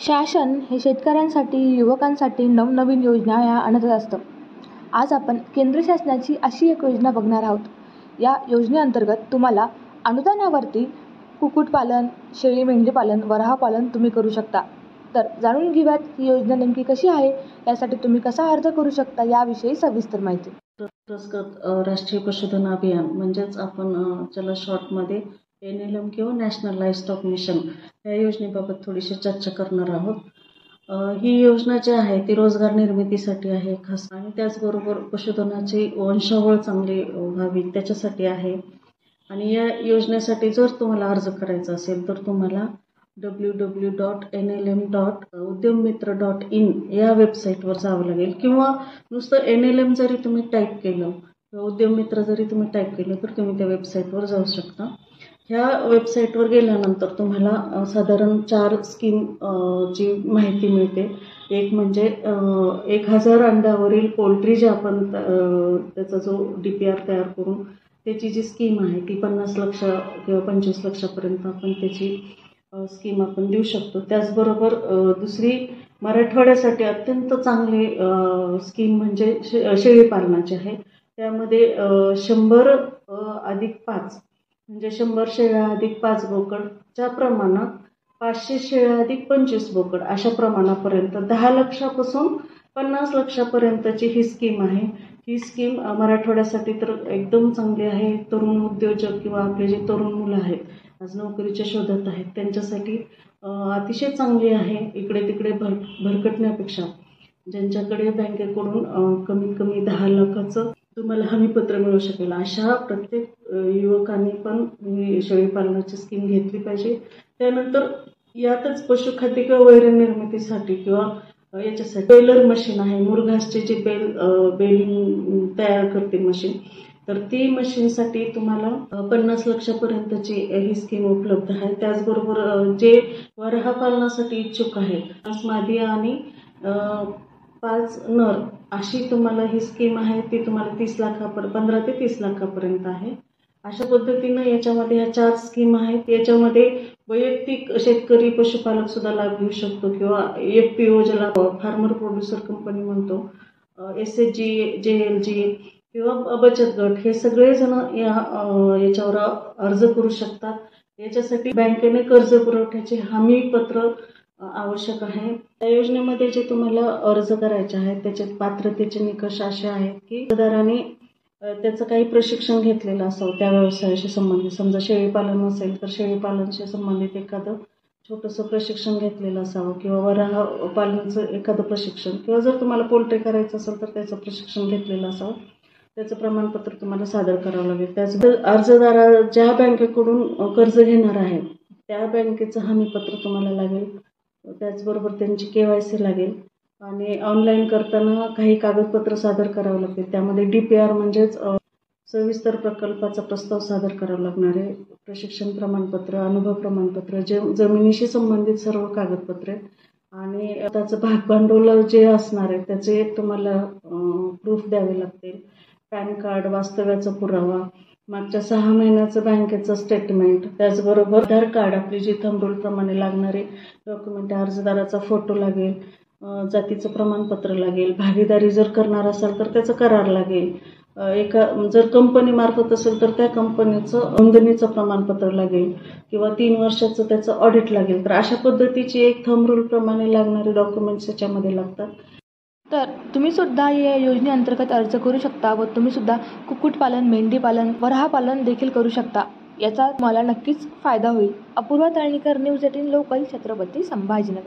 शासन हे शेतकऱ्यांसाठी, युवकांसाठी नवनवीन योजना या आणत असतं. आज आपण केंद्र शासनाची अशी एक योजना बघणार आहोत. या योजनेअंतर्गत तुम्हाला अनुदानावरती कुक्कुटपालन, शेळी मेंढीपालन, वराहपालन तुम्ही करू शकता. तर जाणून घेऊयात ही योजना नेमकी कशी आहे, यासाठी तुम्ही कसा अर्ज करू शकता याविषयी सविस्तर माहिती. पुरस्कृत राष्ट्रीय पशुधन अभियान म्हणजेच आपण ज्याला शॉर्टमध्ये NLM किंवा नॅशनल लाईव्हस्टॉक मिशन या योजनेबाबत थोडीशी चर्चा करणार आहोत. ही योजना जी आहे ती रोजगार निर्मितीसाठी आहे खास, आणि त्याचबरोबर पशुधनाची वंशावळ चांगली व्हावी त्याच्यासाठी आहे. आणि या योजनेसाठी जर तुम्हाला अर्ज करायचा असेल तर तुम्हाला www.nlm.udyammitra.in या वेबसाईटवर जावं लागेल, किंवा नुसतं NLM जरी तुम्ही टाईप केलं किंवा उद्यम मित्र जरी तुम्ही टाईप केलं तर तुम्ही त्या वेबसाईटवर जाऊ शकता. ह्या वेबसाईटवर गेल्यानंतर तुम्हाला साधारण 4 स्कीम ची माहिती मिळते. एक म्हणजे 1000 अंड्यावरील पोल्ट्री जे आपण त्याचा जो DPR तयार करून त्याची जी स्कीम आहे ती 50 लक्ष किंवा 25 लक्षापर्यंत आपण त्याची स्कीम आपण देऊ शकतो. त्याचबरोबर दुसरी मराठवाड्यासाठी अत्यंत चांगली स्कीम म्हणजे शेळी पालनाची आहे. त्यामध्ये 100+5 म्हणजे 100 शेळ्या अधिक 5 बोकडच्या प्रमाणात 500 शेळ्या अधिक 25 बोकड अशा प्रमाणापर्यंत 10 लक्षापासून 50 लक्षापर्यंतची ही स्कीम आहे. ही स्कीम मराठवाड्यासाठी तर एकदम चांगली आहे. तरुण उद्योजक किंवा आपले जे तरुण मुलं आहेत आज नोकरीच्या शोधात आहेत त्यांच्यासाठी अतिशय चांगली आहे. इकडे तिकडे भरकटण्यापेक्षा ज्यांच्याकडे बँकेकडून कमीत कमी 10 लाखाचं तुम्हाला हमीपत्र मिळू शकेल अशा प्रत्येक युवकांनी पण ही शेळी पालनाची स्कीम घेतली पाहिजे. त्यानंतर यातच पशुखाद्य किंवा वैरण निर्मितीसाठी किंवा याच्यासाठी बेलर मशीन आहे. मुरघासचे जे बेलिंग तयार करते मशीन, तर ती मशीनसाठी तुम्हाला 50 लक्षापर्यंतची ही स्कीम उपलब्ध आहे. त्याचबरोबर जे वराहपालनासाठी इच्छुक आहेत, मादी आणि 5 नर अशी तुम्हाला ही स्कीम आहे. ती तुम्हाला 15 ते 30 लाखापर्यंत आहे. अशा पद्धतीनं याच्यामध्ये ह्या 4 स्कीम आहेत. याच्यामध्ये वैयक्तिक शेतकरी पशुपालक सुद्धा लाभ घेऊ शकतो, किंवा FPO ज्याला फार्मर प्रोड्युसर कंपनी म्हणतो, SHG, JLG किंवा बचत गट, हे सगळेजण याच्यावर अर्ज करू शकतात. याच्यासाठी बँकेने कर्ज पुरवठ्याचे हमीपत्र आवश्यक आहे. त्या योजनेमध्ये जे तुम्हाला अर्ज करायचे आहेत त्याचे पात्रतेचे निकष असे आहेत की अर्जदाराने त्याचं काही प्रशिक्षण घेतलेलं असावं त्या व्यवसायाशी संबंधित. समजा शेळीपालन असेल तर शेळीपालनाशी संबंधित एखादं छोटंसं प्रशिक्षण घेतलेलं असावं, किंवा वराह पालनाचं एखादं प्रशिक्षण, किंवा जर तुम्हाला पोल्ट्री करायचं असेल तर त्याचं प्रशिक्षण घेतलेलं असावं. त्याचं प्रमाणपत्र तुम्हाला सादर करावं लागेल. त्याचबरोबर अर्जदार ज्या बँकेकडून कर्ज घेणार आहे त्या बँकेचं हमीपत्र तुम्हाला लागेल. त्याचबरोबर त्यांची KYC लागेल, आणि ऑनलाईन करताना काही कागदपत्र सादर करावं लागतील. त्यामध्ये DPR म्हणजेच सविस्तर प्रकल्पाचा प्रस्ताव सादर करावा लागणार आहे, प्रशिक्षण प्रमाणपत्र, अनुभव प्रमाणपत्र, जमिनीशी संबंधित सर्व कागदपत्रे, आणि त्याचं भागभांडवल जे असणार आहे त्याचे तुम्हाला प्रूफ द्यावे लागतील. पॅन कार्ड, वास्तव्याचा पुरावा, मागच्या 6 महिन्याचं बँकेचं स्टेटमेंट, त्याचबरोबर आधार कार्ड, आपली जी थंब रूल प्रमाणे लागणारे डॉक्युमेंट, अर्जदाराचा फोटो लागेल, जातीचं प्रमाणपत्र लागेल, भागीदारी जर करणार असाल तर त्याचं करार लागेल, जर कंपनी मार्फत असेल तर त्या कंपनीचं नोंदणीचं प्रमाणपत्र लागेल, किंवा 3 वर्षाचं त्याचं ऑडिट लागेल. तर अशा पद्धतीची एक थंब रूल प्रमाणे लागणारे डॉक्युमेंट्स याच्यामध्ये लागतात. तर तुम्ही सुद्धा या योजनेअंतर्गत अर्ज करू शकता व तुम्ही सुद्धा कुक्कुटपालन, मेंढीपालन, वराहपालन देखील करू शकता. याचा तुम्हाला नक्कीच फायदा होईल. Apurva Talnikar, news 18 local, Chhatrapati Sambhajinagar.